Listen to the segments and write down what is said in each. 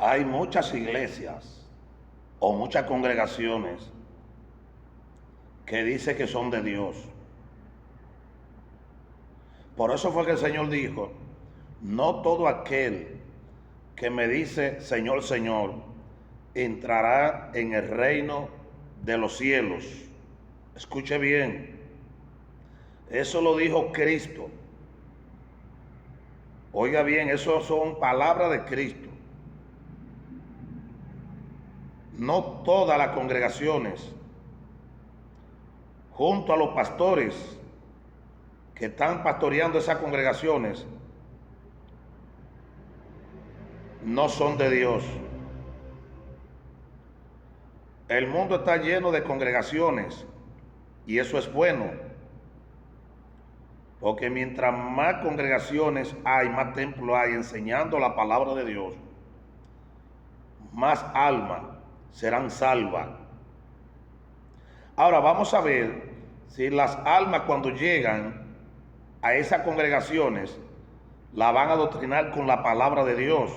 Hay muchas iglesias o muchas congregaciones que dicen que son de Dios. Por eso fue que el Señor dijo, no todo aquel que me dice Señor, Señor, entrará en el reino de los cielos. Escuche bien, eso lo dijo Cristo. Oiga bien, eso son palabras de Cristo. No todas las congregaciones, junto a los pastores que están pastoreando esas congregaciones, no son de Dios. El mundo está lleno de congregaciones y eso es bueno, porque mientras más congregaciones hay, más templos hay enseñando la palabra de Dios, más almas serán salvas. Ahora vamos a ver si las almas cuando llegan a esas congregaciones la van a adoctrinar con la palabra de Dios,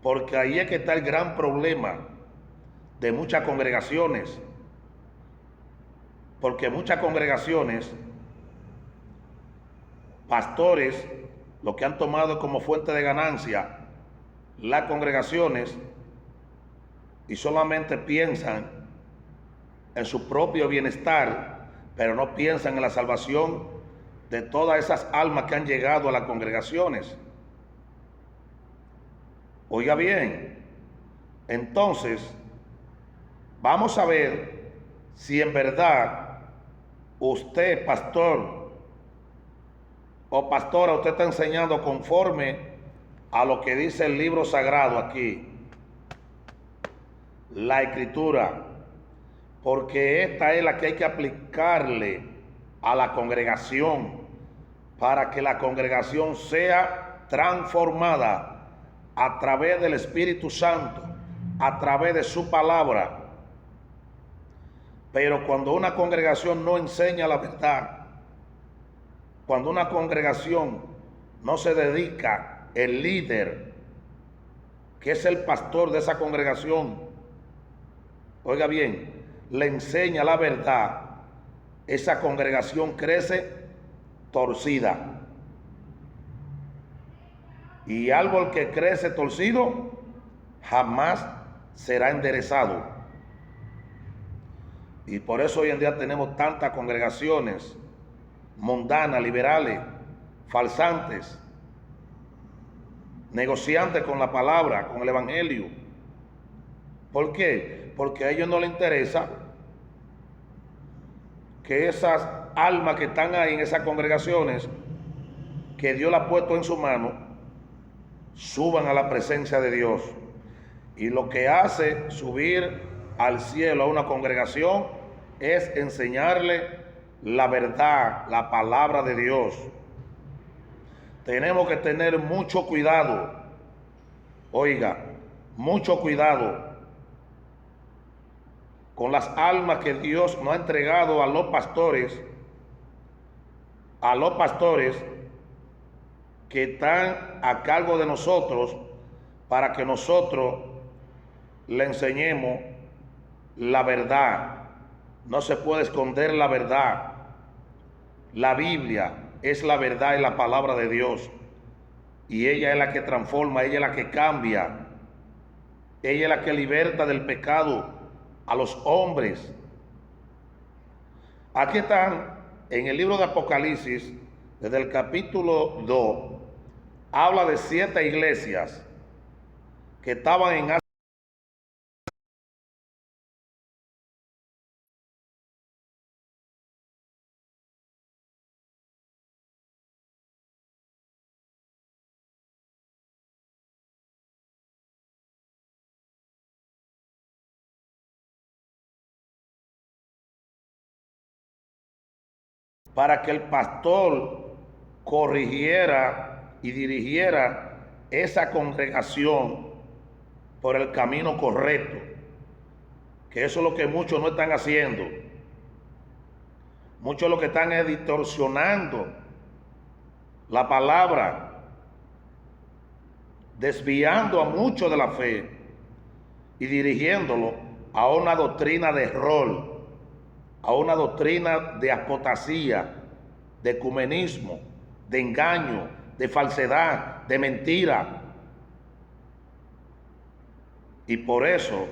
porque ahí es que está el gran problema de muchas congregaciones, porque muchas congregaciones, pastores, lo que han tomado como fuente de ganancia las congregaciones y solamente piensan en su propio bienestar, pero no piensan en la salvación de todas esas almas que han llegado a las congregaciones. Oiga bien, entonces vamos a ver si en verdad usted, pastor o pastora, usted está enseñando conforme a lo que dice el libro sagrado aquí, la escritura, porque esta es la que hay que aplicarle a la congregación para que la congregación sea transformada a través del Espíritu Santo, a través de su palabra. Pero cuando una congregación no enseña la verdad, cuando una congregación no se dedica, el líder, que es el pastor de esa congregación, oiga bien, le enseña la verdad, esa congregación crece torcida. Y árbol que crece torcido jamás será enderezado. Y por eso hoy en día tenemos tantas congregaciones mundanas, liberales, falsantes, negociantes con la palabra, con el evangelio. ¿Por qué? Porque a ellos no les interesa que esas almas que están ahí en esas congregaciones, que Dios las ha puesto en su mano, suban a la presencia de Dios. Y lo que hace subir al cielo a una congregación es enseñarle la verdad, la palabra de Dios. Tenemos que tener mucho cuidado, oiga, mucho cuidado con las almas que Dios nos ha entregado a los pastores que están a cargo de nosotros, para que nosotros le enseñemos la verdad. No se puede esconder la verdad. La Biblia es la verdad y la palabra de Dios, y ella es la que transforma, ella es la que cambia, ella es la que liberta del pecado a los hombres. Aquí están en el libro de Apocalipsis, desde el capítulo 2, habla de 7 iglesias que estaban en Asia. Para que el pastor corrigiera y dirigiera esa congregación por el camino correcto, que eso es lo que muchos no están haciendo. Muchos lo que están es distorsionando la palabra, desviando a muchos de la fe. y dirigiéndolo a una doctrina de rol, a una doctrina de apostasía, de ecumenismo, de engaño, de falsedad, de mentira. Y por eso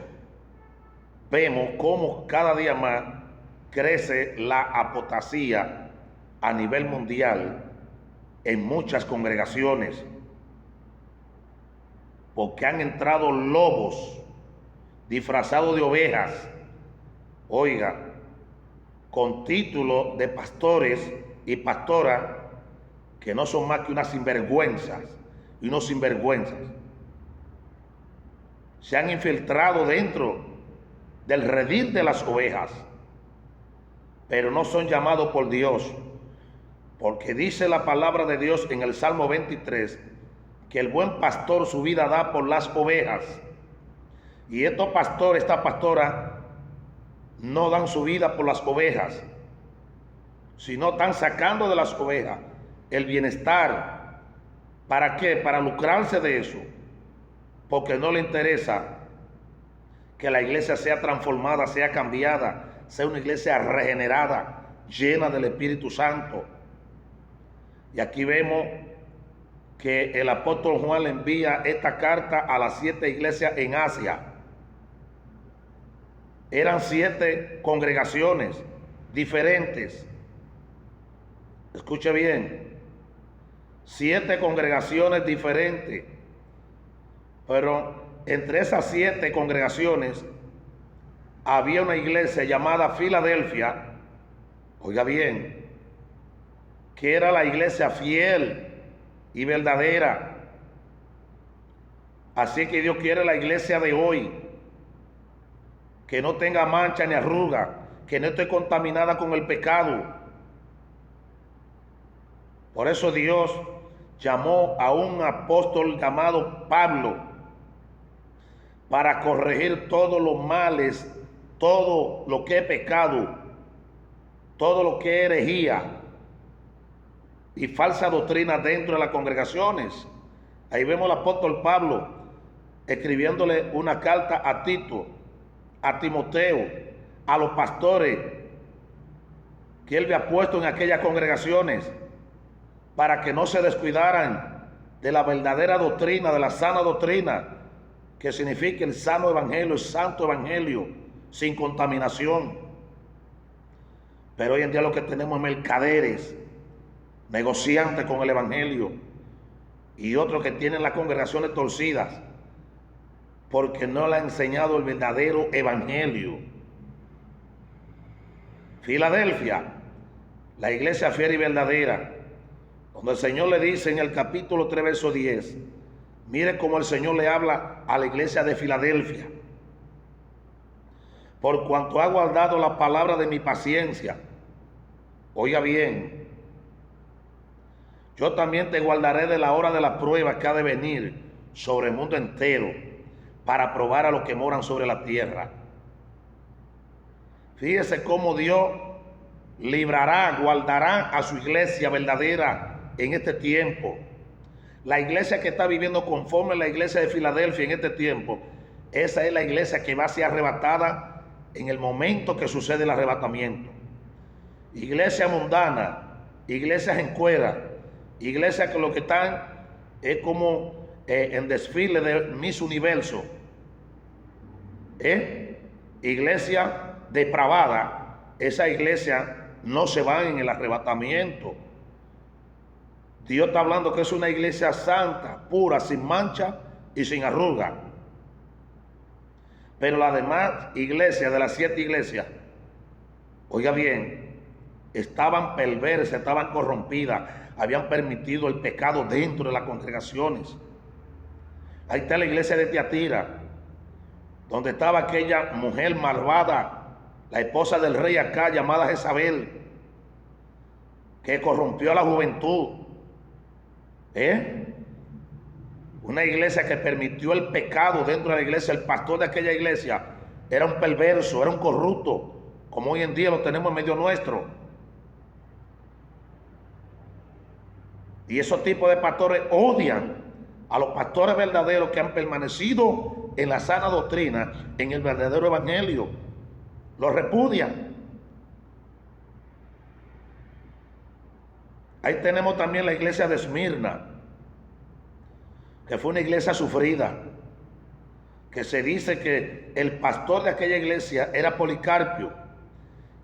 vemos cómo cada día más crece la apostasía a nivel mundial en muchas congregaciones, porque han entrado lobos disfrazados de ovejas, oiga, con título de pastores y pastoras que no son más que unas sinvergüenzas y unos sinvergüenzas. Se han infiltrado dentro del redil de las ovejas, pero no son llamados por Dios, porque dice la palabra de Dios en el Salmo 23 que el buen pastor su vida da por las ovejas. Y estos pastores, esta pastora, no dan su vida por las ovejas, sino están sacando de las ovejas el bienestar. ¿Para qué? Para lucrarse de eso, porque no le interesa que la iglesia sea transformada, sea cambiada, sea una iglesia regenerada, llena del Espíritu Santo. Y aquí vemos que el apóstol Juan le envía esta carta a las 7 iglesias en Asia. Eran 7 congregaciones diferentes. Escuche bien, 7 congregaciones diferentes. Pero entre esas 7 congregaciones había una iglesia llamada Filadelfia, oiga bien, que era la iglesia fiel y verdadera. Así que Dios quiere la iglesia de hoy, que no tenga mancha ni arruga, que no esté contaminada con el pecado. Por eso Dios llamó a un apóstol llamado Pablo para corregir todos los males, todo lo que es pecado, todo lo que es herejía y falsa doctrina dentro de las congregaciones. Ahí vemos al apóstol Pablo escribiéndole una carta a Tito, a Timoteo, a los pastores que él había puesto en aquellas congregaciones para que no se descuidaran de la verdadera doctrina, de la sana doctrina, que significa el sano evangelio, el santo evangelio, sin contaminación. Pero hoy en día lo que tenemos es mercaderes, negociantes con el evangelio, y otros que tienen las congregaciones torcidas porque no le ha enseñado el verdadero evangelio. Filadelfia, la iglesia fiel y verdadera, donde el Señor le dice en el capítulo 3, verso 10, mire cómo el Señor le habla a la iglesia de Filadelfia. Por cuanto ha guardado la palabra de mi paciencia, oiga bien, yo también te guardaré de la hora de la prueba que ha de venir sobre el mundo entero, para probar a los que moran sobre la tierra. Fíjese cómo Dios librará, guardará a su iglesia verdadera en este tiempo. La iglesia que está viviendo conforme a la iglesia de Filadelfia en este tiempo, esa es la iglesia que va a ser arrebatada en el momento que sucede el arrebatamiento. Iglesia mundana, iglesias en cuera, iglesias que lo que están es como en desfile de Miss Universo, iglesia depravada. Esa iglesia no se va en el arrebatamiento. Dios está hablando que es una iglesia santa, pura, sin mancha y sin arruga. Pero las demás iglesias, de las 7 iglesias, oiga bien, estaban perversas, estaban corrompidas, habían permitido el pecado dentro de las congregaciones. Ahí está la iglesia de Tiatira, donde estaba aquella mujer malvada, la esposa del rey Acab, llamada Jezabel, que corrompió a la juventud. Una iglesia que permitió el pecado dentro de la iglesia. El pastor de aquella iglesia era un perverso, era un corrupto, como hoy en día lo tenemos en medio nuestro. Y esos tipos de pastores odian a los pastores verdaderos que han permanecido en la sana doctrina, en el verdadero evangelio. Lo repudian. Ahí tenemos también la iglesia de Esmirna, que fue una iglesia sufrida, que se dice que el pastor de aquella iglesia era Policarpio,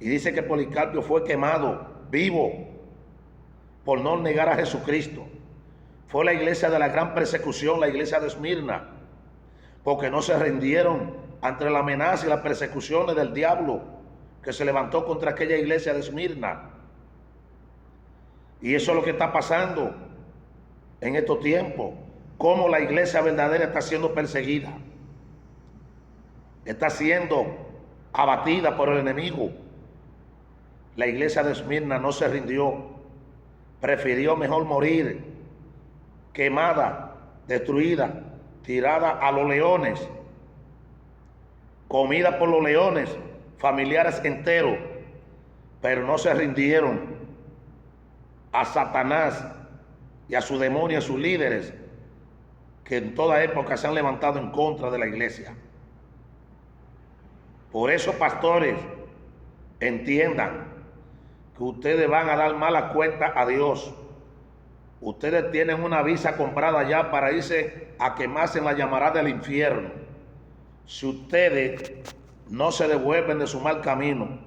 y dice que Policarpio fue quemado vivo por no negar a Jesucristo. Fue la iglesia de la gran persecución, la iglesia de Esmirna, porque no se rindieron ante la amenaza y las persecuciones del diablo que se levantó contra aquella iglesia de Esmirna. Y eso es lo que está pasando en estos tiempos, cómo la iglesia verdadera está siendo perseguida, está siendo abatida por el enemigo. La iglesia de Esmirna no se rindió, prefirió mejor morir quemada, destruida, tirada a los leones, comida por los leones, familiares enteros, pero no se rindieron a Satanás y a su demonio, a sus líderes, que en toda época se han levantado en contra de la iglesia. Por eso, pastores, entiendan que ustedes van a dar mala cuenta a Dios. Ustedes tienen una visa comprada ya para irse a quemarse en la llamarada del infierno. Si ustedes no se devuelven de su mal camino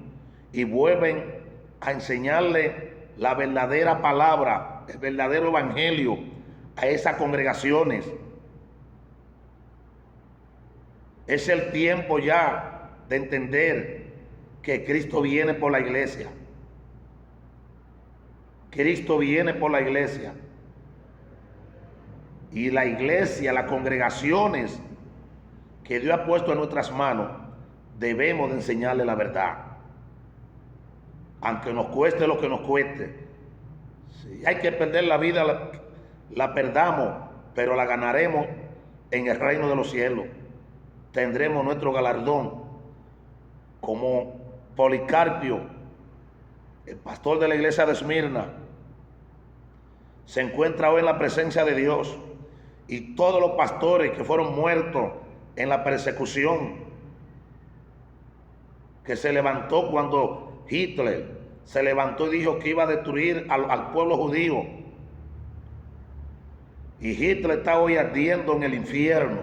y vuelven a enseñarle la verdadera palabra, el verdadero evangelio a esas congregaciones, es el tiempo ya de entender que Cristo viene por la iglesia. Cristo viene por la iglesia. Y la iglesia, las congregaciones que Dios ha puesto en nuestras manos, debemos de enseñarle la verdad. Aunque nos cueste lo que nos cueste. Si hay que perder la vida, la perdamos, pero la ganaremos en el reino de los cielos. Tendremos nuestro galardón. Como Policarpio, el pastor de la iglesia de Esmirna, se encuentra hoy en la presencia de Dios, y todos los pastores que fueron muertos en la persecución que se levantó cuando Hitler se levantó y dijo que iba a destruir al pueblo judío, y Hitler está hoy ardiendo en el infierno,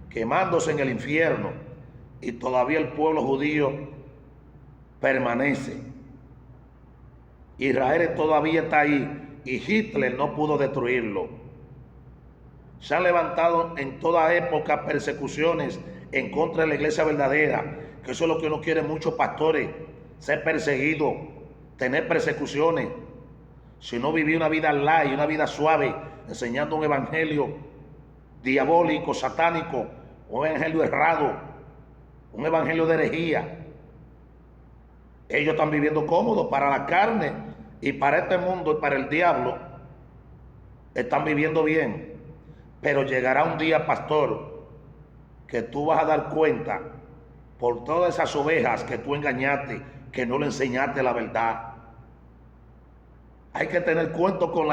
quemándose en el infierno, y todavía el pueblo judío permanece. Israel todavía está ahí y Hitler no pudo destruirlo. Se han levantado en toda época persecuciones en contra de la iglesia verdadera, que eso es lo que no quieren muchos pastores, ser perseguidos, tener persecuciones, sino vivir una vida light, una vida suave, enseñando un evangelio diabólico, satánico, un evangelio errado, un evangelio de herejía. Ellos están viviendo cómodos para la carne y para este mundo y para el diablo. Están viviendo bien. Pero llegará un día, pastor, que tú vas a dar cuenta por todas esas ovejas que tú engañaste, que no le enseñaste la verdad. Hay que tener cuenta con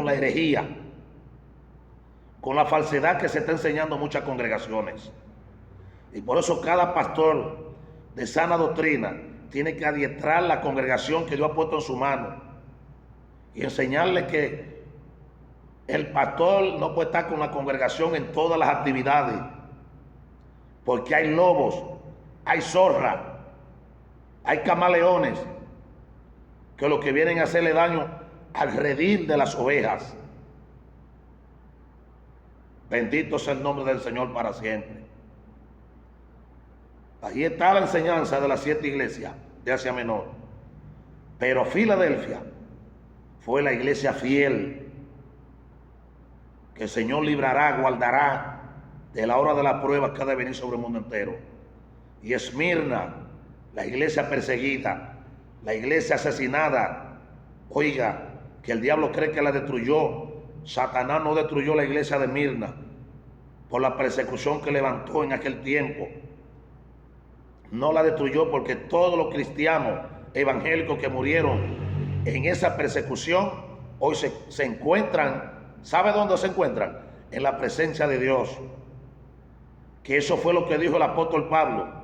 la herejía, con la falsedad que se está enseñando en muchas congregaciones. Y por eso cada pastor de sana doctrina tiene que adiestrar la congregación que Dios ha puesto en su mano y enseñarle que el pastor no puede estar con la congregación en todas las actividades, porque hay lobos, hay zorras, hay camaleones que lo que vienen a hacerle daño al redil de las ovejas. Bendito sea el nombre del Señor para siempre. Allí está la enseñanza de las 7 iglesias de Asia Menor. Pero Filadelfia fue la iglesia fiel, que el Señor librará, guardará de la hora de la prueba que ha de venir sobre el mundo entero. Y Esmirna, la iglesia perseguida, la iglesia asesinada. Oiga, que el diablo cree que la destruyó. Satanás no destruyó la iglesia de Esmirna por la persecución que levantó en aquel tiempo. No la destruyó, porque todos los cristianos evangélicos que murieron en esa persecución hoy se encuentran. ¿Sabe dónde se encuentran? En la presencia de Dios. que eso fue lo que dijo el apóstol Pablo.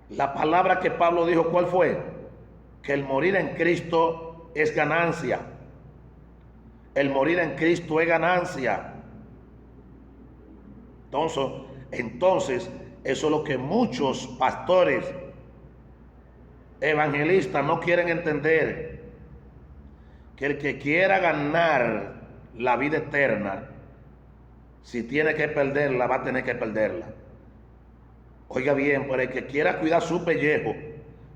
La palabra que Pablo dijo, ¿cuál fue? Que el morir en Cristo es ganancia. El morir en Cristo es ganancia. Entonces, eso es lo que muchos pastores evangelistas no quieren entender, que el que quiera ganar la vida eterna, si tiene que perderla, va a tener que perderla. Oiga bien, pero el que quiera cuidar su pellejo,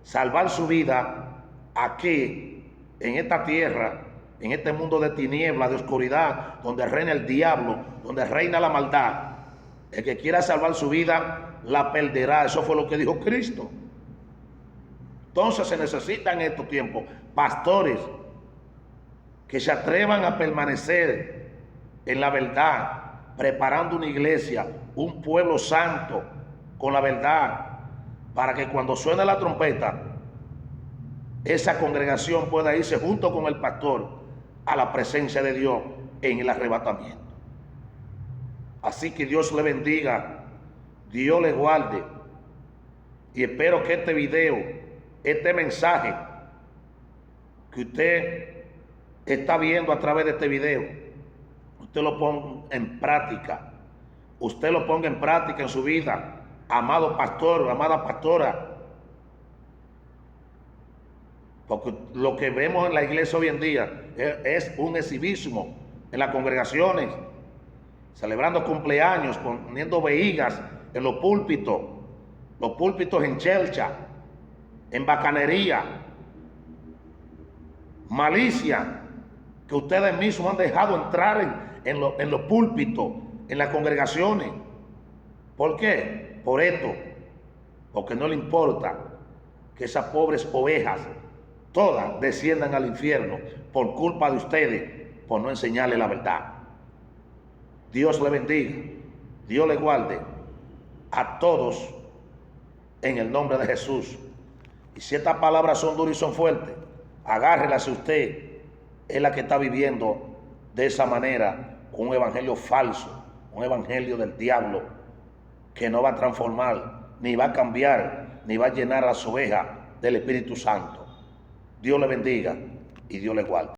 salvar su vida aquí, en esta tierra, en este mundo de tinieblas, de oscuridad, donde reina el diablo, donde reina la maldad, el que quiera salvar su vida, la perderá. Eso fue lo que dijo Cristo. Entonces se necesitan en estos tiempos pastores que se atrevan a permanecer en la verdad, preparando una iglesia, un pueblo santo con la verdad, para que cuando suene la trompeta, esa congregación pueda irse junto con el pastor a la presencia de Dios en el arrebatamiento. Así que Dios le bendiga, Dios le guarde, y espero que este video, este mensaje que usted está viendo a través de este video, usted lo ponga en práctica. Usted lo ponga en práctica en su vida, amado pastor, amada pastora. Porque lo que vemos en la iglesia hoy en día es un exhibismo en las congregaciones, celebrando cumpleaños, poniendo vejigas en los púlpitos en chelcha, en bacanería, malicia, que ustedes mismos han dejado entrar en los púlpitos, en las congregaciones. ¿Por qué? Por esto, porque no le importa que esas pobres ovejas todas desciendan al infierno por culpa de ustedes, por no enseñarles la verdad. Dios le bendiga, Dios le guarde a todos en el nombre de Jesús. Y si estas palabras son duras y son fuertes, agárrelas si usted es la que está viviendo de esa manera, con un evangelio falso, un evangelio del diablo, que no va a transformar, ni va a cambiar, ni va a llenar a las ovejas del Espíritu Santo. Dios le bendiga y Dios le guarde.